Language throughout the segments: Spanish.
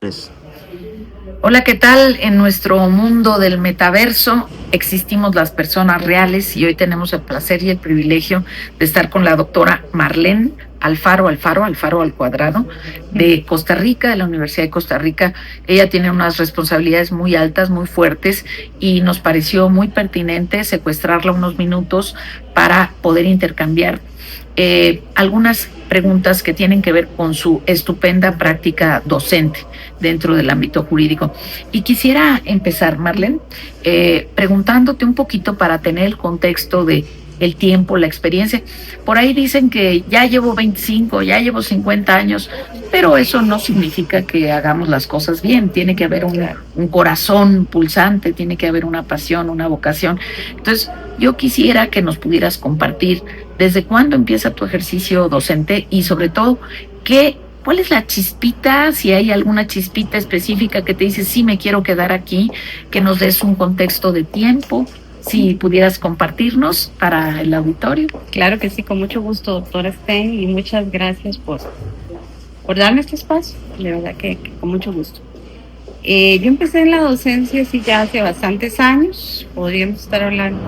Pues, Hola, ¿qué tal? En nuestro mundo del metaverso existimos las personas reales y hoy tenemos el placer y el privilegio de estar con la doctora Marlene Alfaro al cuadrado, de Costa Rica, de la Universidad de Costa Rica. Ella tiene unas responsabilidades muy altas, muy fuertes, y nos pareció muy pertinente secuestrarla unos minutos para poder intercambiar algunas preguntas que tienen que ver con su estupenda práctica docente dentro del ámbito jurídico. Y quisiera empezar, Marlene, preguntándote un poquito para tener el contexto de el tiempo, la experiencia. Por ahí dicen que ya llevo 25, ya llevo 50 años, pero eso no significa que hagamos las cosas bien. Tiene que haber un corazón pulsante, tiene que haber una pasión, una vocación. Entonces, yo quisiera que nos pudieras compartir desde cuándo empieza tu ejercicio docente y sobre todo, ¿cuál es la chispita? Si hay alguna chispita específica que te dice, sí, me quiero quedar aquí, que nos des un contexto de tiempo, si pudieras compartirnos para el auditorio. Claro que sí, con mucho gusto, doctora Sten, y muchas gracias por darme este espacio, de verdad que con mucho gusto. Yo empecé en la docencia sí ya hace bastantes años, podríamos estar hablando.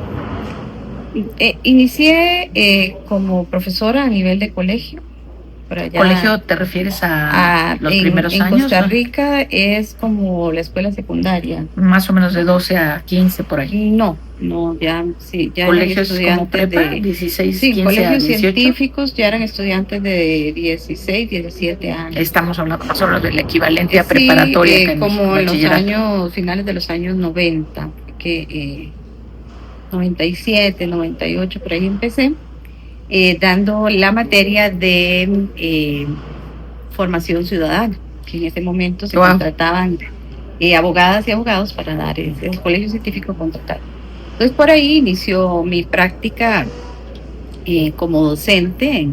Inicié como profesora a nivel de colegio. Por allá, ¿Colegio te refieres a los primeros en años? Costa Rica es como la escuela secundaria. Más o menos de 12 a 15 por ahí. No, ya colegios como prepa, de 16, sí, 15 colegios a 18. Científicos ya eran estudiantes de 16, 17 años. Estamos hablando más o menos del equivalente a preparatoria. Como en los años, finales de los años 90, 97, 98, por ahí empecé, dando la materia de formación ciudadana, que en ese momento se contrataban abogadas y abogados para dar el colegio científico contratado. Entonces por ahí inició mi práctica como docente.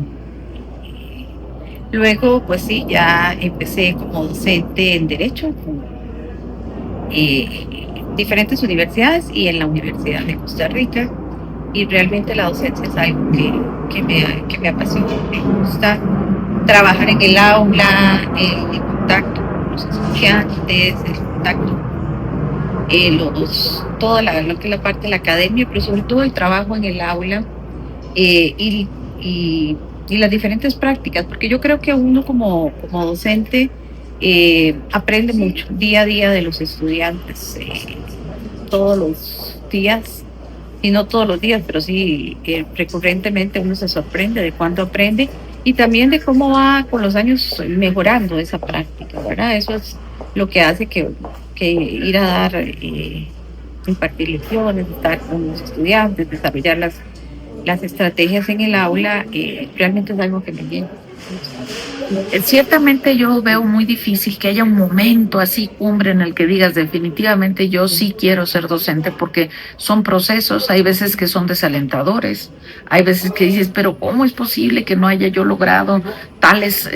Luego, pues sí, ya empecé como docente en Derecho en diferentes universidades y en la Universidad de Costa Rica. Y realmente la docencia es algo que me apasiona, me gusta trabajar en el aula, en contacto con los estudiantes, el contacto, toda lo que es la parte de la academia, pero sobre todo el trabajo en el aula y las diferentes prácticas, porque yo creo que uno como docente aprende mucho día a día de los estudiantes, todos los días, y no todos los días, pero sí recurrentemente uno se sorprende de cuánto aprende y también de cómo va con los años mejorando esa práctica, ¿verdad? Eso es lo que hace que ir a dar, impartir lecciones, estar con los estudiantes, desarrollar las estrategias en el aula, realmente es algo que me llena. Ciertamente yo veo muy difícil que haya un momento así cumbre en el que digas definitivamente yo sí quiero ser docente, porque son procesos, hay veces que son desalentadores, hay veces que dices, pero ¿cómo es posible que no haya yo logrado tales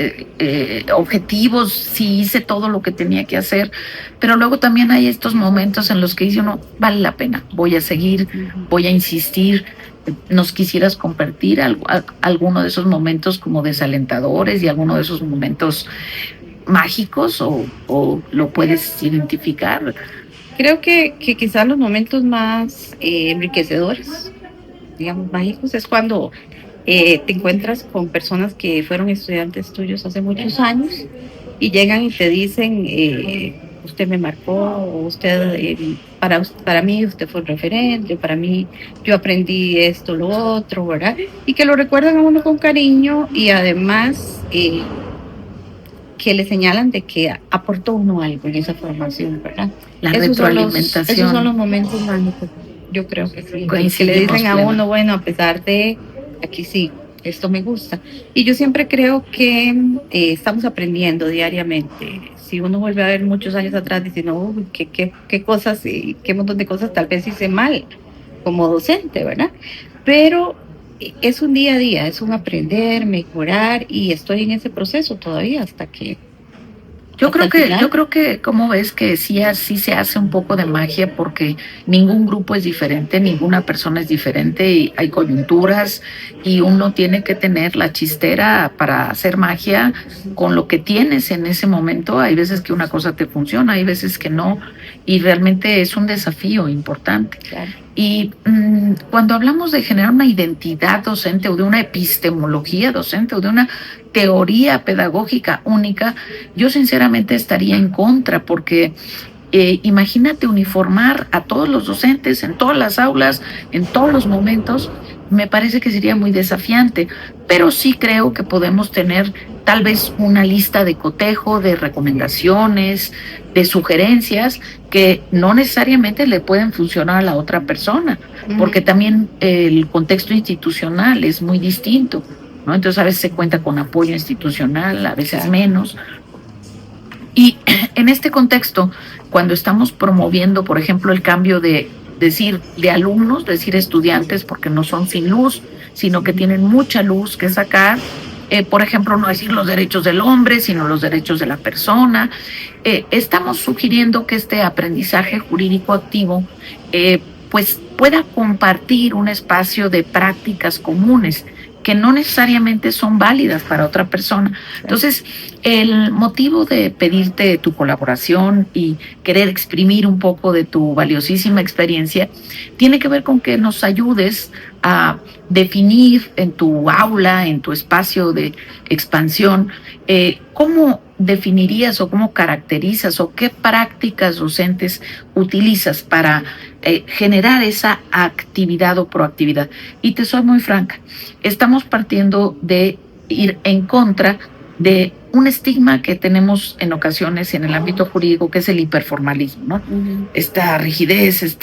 objetivos si hice todo lo que tenía que hacer? Pero luego también hay estos momentos en los que dice uno, vale la pena, voy a seguir, voy a insistir. ¿Nos quisieras compartir alguno de esos momentos como desalentadores y alguno de esos momentos mágicos o lo puedes identificar? Creo que quizás los momentos más enriquecedores, digamos mágicos, es cuando te encuentras con personas que fueron estudiantes tuyos hace muchos años y llegan y te dicen, usted me marcó, usted, para mí usted fue un referente, para mí yo aprendí esto, lo otro, ¿verdad? Y que lo recuerdan a uno con cariño y además que le señalan de que aportó uno algo en esa formación, ¿verdad? La retroalimentación. Esos son los momentos mágicos, yo creo que sí. Que le dicen a uno, bueno, a pesar de, aquí sí, esto me gusta. Y yo siempre creo que estamos aprendiendo diariamente. Si uno vuelve a ver muchos años atrás, dice, no, qué cosas, qué montón de cosas tal vez hice mal como docente, ¿verdad? Pero es un día a día, es un aprender, mejorar, y estoy en ese proceso todavía hasta que hasta el final. Yo creo que, como ves que sí, así se hace un poco de magia porque ningún grupo es diferente, ninguna persona es diferente y hay coyunturas y uno tiene que tener la chistera para hacer magia con lo que tienes en ese momento. Hay veces que una cosa te funciona, hay veces que no y realmente es un desafío importante. Claro. Y cuando hablamos de generar una identidad docente o de una epistemología docente o de una teoría pedagógica única, yo sinceramente estaría en contra porque imagínate uniformar a todos los docentes en todas las aulas, en todos los momentos, me parece que sería muy desafiante, pero sí creo que podemos tener tal vez una lista de cotejo, de recomendaciones, de sugerencias que no necesariamente le pueden funcionar a la otra persona, porque también el contexto institucional es muy distinto, ¿no? Entonces a veces se cuenta con apoyo institucional, a veces menos. Y en este contexto, cuando estamos promoviendo, por ejemplo, el cambio de decir de alumnos, decir estudiantes, porque no son sin luz, sino que tienen mucha luz que sacar, por ejemplo, no decir los derechos del hombre, sino los derechos de la persona. Estamos sugiriendo que este aprendizaje jurídico activo pues pueda compartir un espacio de prácticas comunes que no necesariamente son válidas para otra persona. Entonces, el motivo de pedirte tu colaboración y querer exprimir un poco de tu valiosísima experiencia tiene que ver con que nos ayudes a definir en tu aula, en tu espacio de expansión, cómo definirías o cómo caracterizas o qué prácticas docentes utilizas para generar esa actividad o proactividad. Y te soy muy franca, estamos partiendo de ir en contra de un estigma que tenemos en ocasiones en el ámbito jurídico, que es el hiperformalismo, ¿no? Esta rigidez,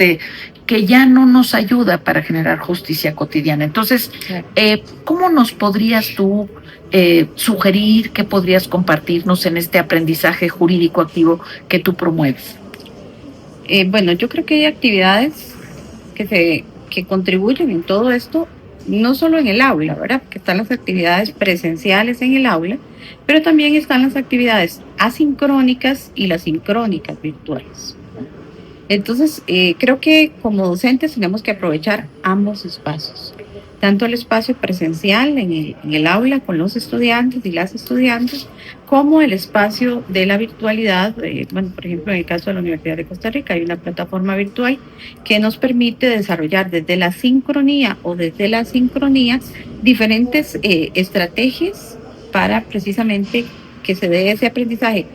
que ya no nos ayuda para generar justicia cotidiana. Entonces, ¿cómo nos podrías tú sugerir, qué podrías compartirnos en este aprendizaje jurídico activo que tú promueves? Bueno, yo creo que hay actividades que contribuyen en todo esto, no solo en el aula, ¿verdad? Porque están las actividades presenciales en el aula, pero también están las actividades asincrónicas y las sincrónicas virtuales. Entonces, creo que como docentes tenemos que aprovechar ambos espacios, tanto el espacio presencial en el aula con los estudiantes y las estudiantes, como el espacio de la virtualidad. Bueno, por ejemplo, en el caso de la Universidad de Costa Rica hay una plataforma virtual que nos permite desarrollar desde la sincronía o desde la sincronía diferentes estrategias para precisamente que se dé ese aprendizaje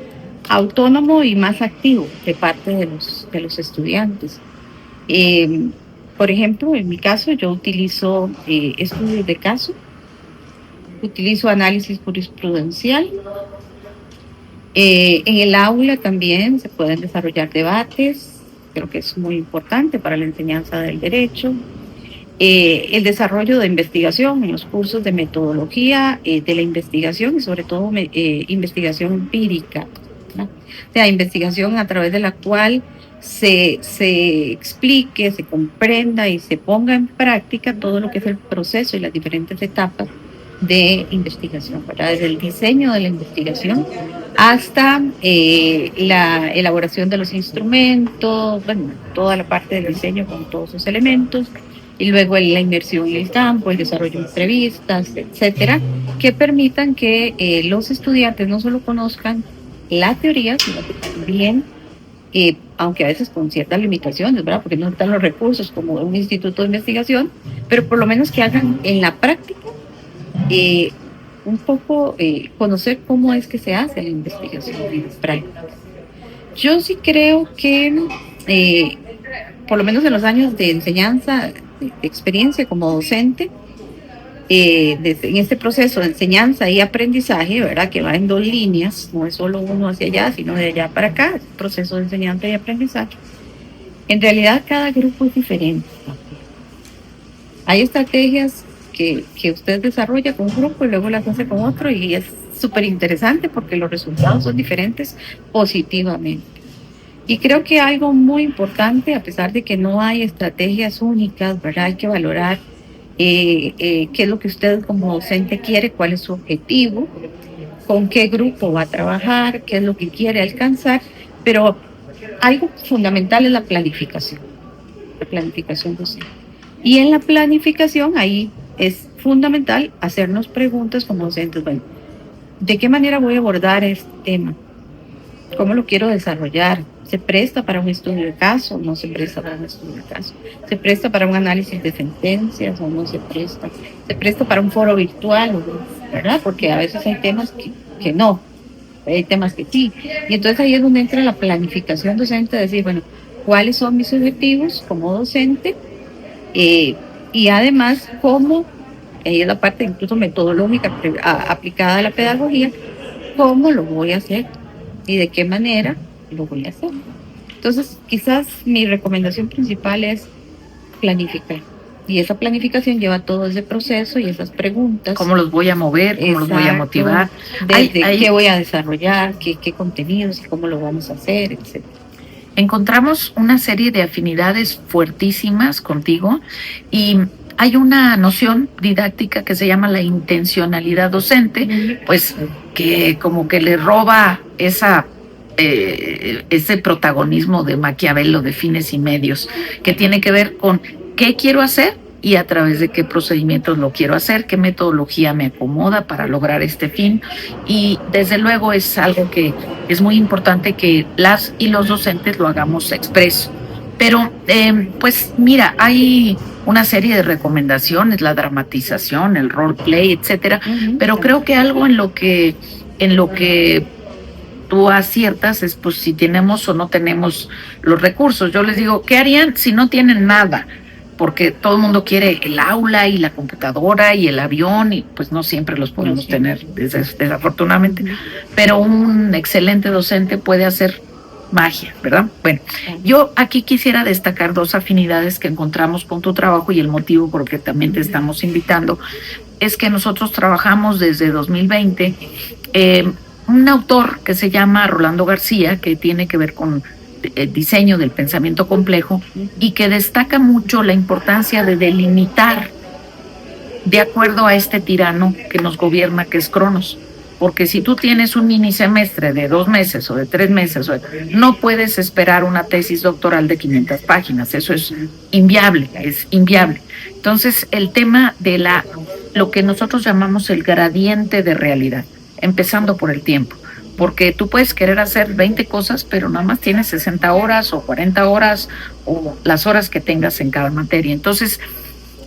autónomo y más activo de parte de los estudiantes. Por ejemplo, en mi caso yo utilizo estudios de caso, utilizo análisis jurisprudencial. En el aula también se pueden desarrollar debates, creo que es muy importante para la enseñanza del derecho. El desarrollo de investigación en los cursos de metodología de la investigación y sobre todo investigación empírica, ¿no? O sea, investigación a través de la cual se explique, se comprenda y se ponga en práctica todo lo que es el proceso y las diferentes etapas de investigación, ¿verdad? Desde el diseño de la investigación hasta la elaboración de los instrumentos, bueno, toda la parte del diseño con todos sus elementos, y luego la inmersión en el campo, el desarrollo de entrevistas, etcétera, que permitan que los estudiantes no solo conozcan la teoría, sino que también, aunque a veces con ciertas limitaciones, ¿verdad? Porque no están los recursos como un instituto de investigación, pero por lo menos que hagan en la práctica un poco conocer cómo es que se hace la investigación en práctica. Yo sí creo que, por lo menos en los años de enseñanza, de experiencia como docente, en este proceso de enseñanza y aprendizaje, ¿verdad? Que va en dos líneas, no es solo uno hacia allá, sino de allá para acá, es un proceso de enseñanza y aprendizaje. En realidad cada grupo es diferente. Hay estrategias que usted desarrolla con un grupo y luego las hace con otro y es súper interesante porque los resultados son diferentes positivamente. Y creo que algo muy importante, a pesar de que no hay estrategias únicas, ¿verdad? Hay que valorar qué es lo que usted como docente quiere, cuál es su objetivo. con qué grupo va a trabajar, qué es lo que quiere alcanzar, pero algo fundamental es la planificación docente. Y en la planificación ahí es fundamental hacernos preguntas como docentes, bueno, ¿de qué manera voy a abordar este tema? ¿Cómo lo quiero desarrollar? ¿Se presta para un estudio de caso? ¿No se presta para un estudio de caso? ¿Se presta para un análisis de sentencias o no se presta? ¿Se presta para un foro virtual? ¿Verdad? Porque a veces hay temas que no, hay temas que sí. Y entonces ahí es donde entra la planificación docente, decir, bueno, ¿cuáles son mis objetivos como docente? Y además, ¿cómo? Ahí es la parte incluso metodológica aplicada a la pedagogía, ¿cómo lo voy a hacer? ¿Y de qué manera lo voy a hacer? Entonces, quizás mi recomendación principal es planificar. Y esa planificación lleva todo ese proceso y esas preguntas. ¿Cómo los voy a mover? ¿Cómo los voy a motivar? ¿Qué voy a desarrollar? ¿Qué contenidos? ¿Y cómo lo vamos a hacer? Etcétera. Encontramos una serie de afinidades fuertísimas contigo y hay una noción didáctica que se llama la intencionalidad docente, pues que como que le roba ese protagonismo de Maquiavelo de fines y medios, que tiene que ver con qué quiero hacer y a través de qué procedimientos lo quiero hacer, qué metodología me acomoda para lograr este fin. Y desde luego es algo que es muy importante que las y los docentes lo hagamos expreso. Pero, pues mira, hay una serie de recomendaciones, la dramatización, el roleplay, etcétera, pero creo que algo en lo que tú aciertas es pues si tenemos o no tenemos los recursos. Yo les digo, ¿qué harían si no tienen nada? Porque todo el mundo quiere el aula y la computadora y el avión y pues no siempre los podemos tener, desafortunadamente, pero un excelente docente puede hacer magia, ¿verdad? Bueno, yo aquí quisiera destacar dos afinidades que encontramos con tu trabajo y el motivo por el que también te estamos invitando es que nosotros trabajamos desde 2020 un autor que se llama Rolando García, que tiene que ver con el diseño del pensamiento complejo y que destaca mucho la importancia de delimitar de acuerdo a este tirano que nos gobierna, que es Cronos. Porque si tú tienes un mini semestre de 2 meses o de 3 meses, no puedes esperar una tesis doctoral de 500 páginas. Eso es inviable, es inviable. Entonces, el tema de lo que nosotros llamamos el gradiente de realidad, empezando por el tiempo. Porque tú puedes querer hacer 20 cosas, pero nada más tienes 60 horas o 40 horas o las horas que tengas en cada materia. Entonces,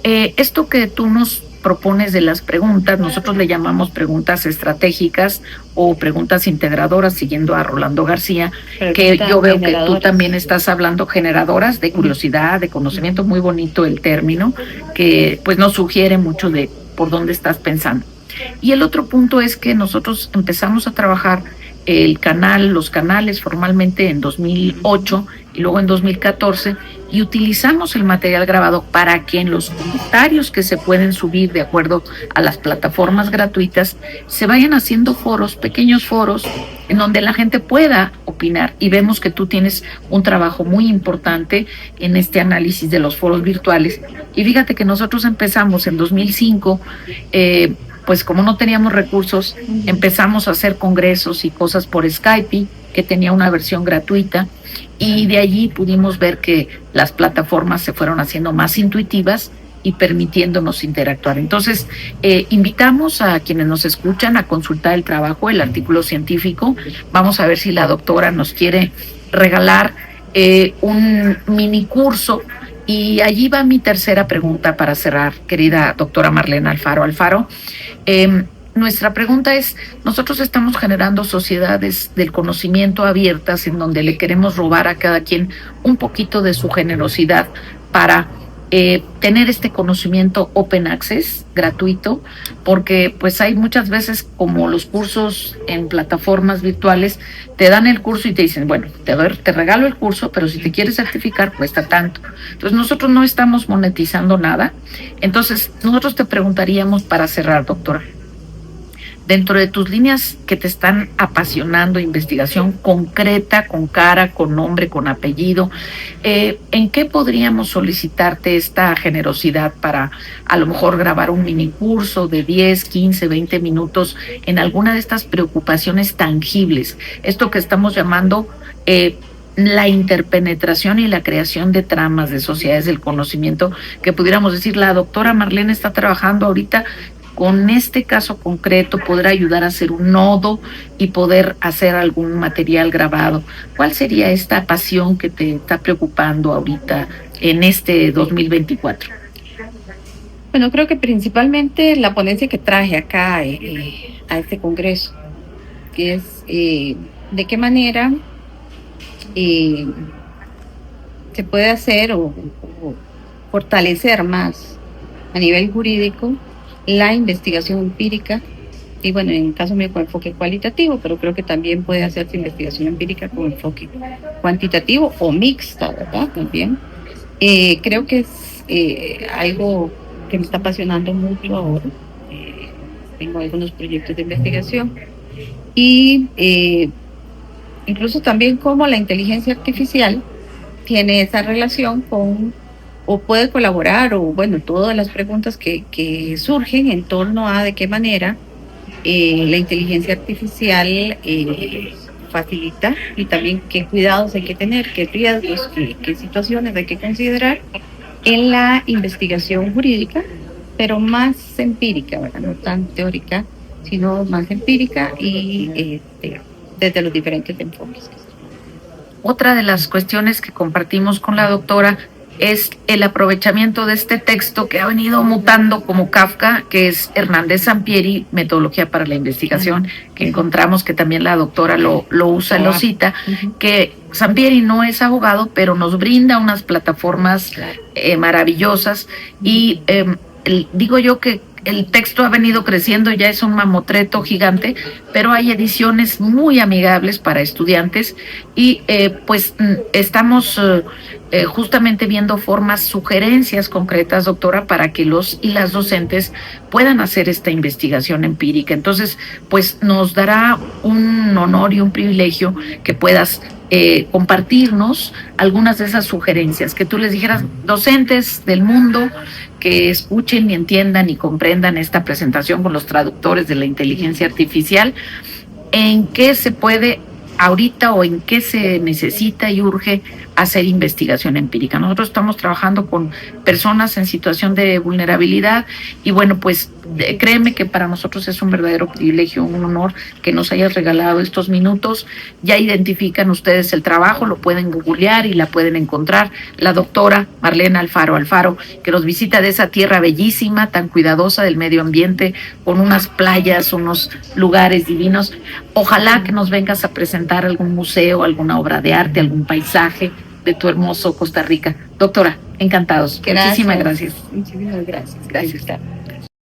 esto que tú nos propones de las preguntas, nosotros le llamamos preguntas estratégicas o preguntas integradoras, siguiendo a Rolando García, que yo veo que tú también estás hablando generadoras de curiosidad, de conocimiento, muy bonito el término, que pues nos sugiere mucho de por dónde estás pensando. Y el otro punto es que nosotros empezamos a trabajar los canales formalmente en 2008 y luego en 2014 y utilizamos el material grabado para que en los comentarios que se pueden subir de acuerdo a las plataformas gratuitas se vayan haciendo foros, pequeños foros en donde la gente pueda opinar y vemos que tú tienes un trabajo muy importante en este análisis de los foros virtuales y fíjate que nosotros empezamos en 2005 pues como no teníamos recursos, empezamos a hacer congresos y cosas por Skype, que tenía una versión gratuita, y de allí pudimos ver que las plataformas se fueron haciendo más intuitivas y permitiéndonos interactuar. Entonces, invitamos a quienes nos escuchan a consultar el trabajo, el artículo científico. Vamos a ver si la doctora nos quiere regalar un mini curso. Y allí va mi tercera pregunta para cerrar, querida doctora Marlene Alfaro. Nuestra pregunta es, nosotros estamos generando sociedades del conocimiento abiertas en donde le queremos robar a cada quien un poquito de su generosidad para tener este conocimiento open access, gratuito, porque pues hay muchas veces como los cursos en plataformas virtuales, te dan el curso y te dicen, bueno, te regalo el curso, pero si te quieres certificar cuesta tanto. Entonces nosotros no estamos monetizando nada. Entonces nosotros te preguntaríamos para cerrar, doctora, dentro de tus líneas que te están apasionando, investigación concreta, con cara, con nombre, con apellido, ¿en qué podríamos solicitarte esta generosidad para a lo mejor grabar un mini curso de 10, 15, 20 minutos en alguna de estas preocupaciones tangibles? Esto que estamos llamando la interpenetración y la creación de tramas de sociedades del conocimiento, que pudiéramos decir, la doctora Marlene está trabajando ahorita con este caso concreto, poder ayudar a hacer un nodo y poder hacer algún material grabado. ¿Cuál sería esta pasión que te está preocupando ahorita en este 2024? Bueno, creo que principalmente la ponencia que traje acá a este congreso, que es de qué manera se puede hacer o fortalecer más a nivel jurídico la investigación empírica, y bueno, en el caso mío con enfoque cualitativo, pero creo que también puede hacerse investigación empírica con enfoque cuantitativo o mixta, ¿verdad? También. Creo que es algo que me está apasionando mucho ahora. Tengo algunos proyectos de investigación y incluso también cómo la inteligencia artificial tiene esa relación con, o puede colaborar, o bueno, todas las preguntas que surgen en torno a de qué manera la inteligencia artificial facilita, y también qué cuidados hay que tener, qué riesgos, qué situaciones hay que considerar en la investigación jurídica, pero más empírica, ¿verdad? No tan teórica, sino más empírica y desde los diferentes enfoques. Otra de las cuestiones que compartimos con la doctora es el aprovechamiento de este texto que ha venido mutando como Kafka, que es Hernández Sampieri, Metodología para la Investigación, que encontramos que también la doctora lo usa, lo cita, que Sampieri no es abogado, pero nos brinda unas plataformas maravillosas, y digo yo que el texto ha venido creciendo, ya es un mamotreto gigante, pero hay ediciones muy amigables para estudiantes, y pues estamos justamente viendo formas, sugerencias concretas, doctora, para que los y las docentes puedan hacer esta investigación empírica. Entonces, pues nos dará un honor y un privilegio que puedas compartirnos algunas de esas sugerencias, que tú les dijeras, docentes del mundo, que escuchen y entiendan y comprendan esta presentación con los traductores de la inteligencia artificial, en qué se puede ahorita o en qué se necesita y urge hacer investigación empírica. Nosotros estamos trabajando con personas en situación de vulnerabilidad, y bueno, pues créeme que para nosotros es un verdadero privilegio, un honor que nos hayas regalado estos minutos. Ya identifican ustedes el trabajo, lo pueden googlear y la pueden encontrar. La doctora Marlene Alfaro, que nos visita de esa tierra bellísima, tan cuidadosa del medio ambiente, con unas playas, unos lugares divinos. Ojalá que nos vengas a presentar algún museo, alguna obra de arte, algún paisaje de tu hermoso Costa Rica. Doctora, encantados. Gracias. Muchísimas gracias. Muchísimas gracias. Gracias.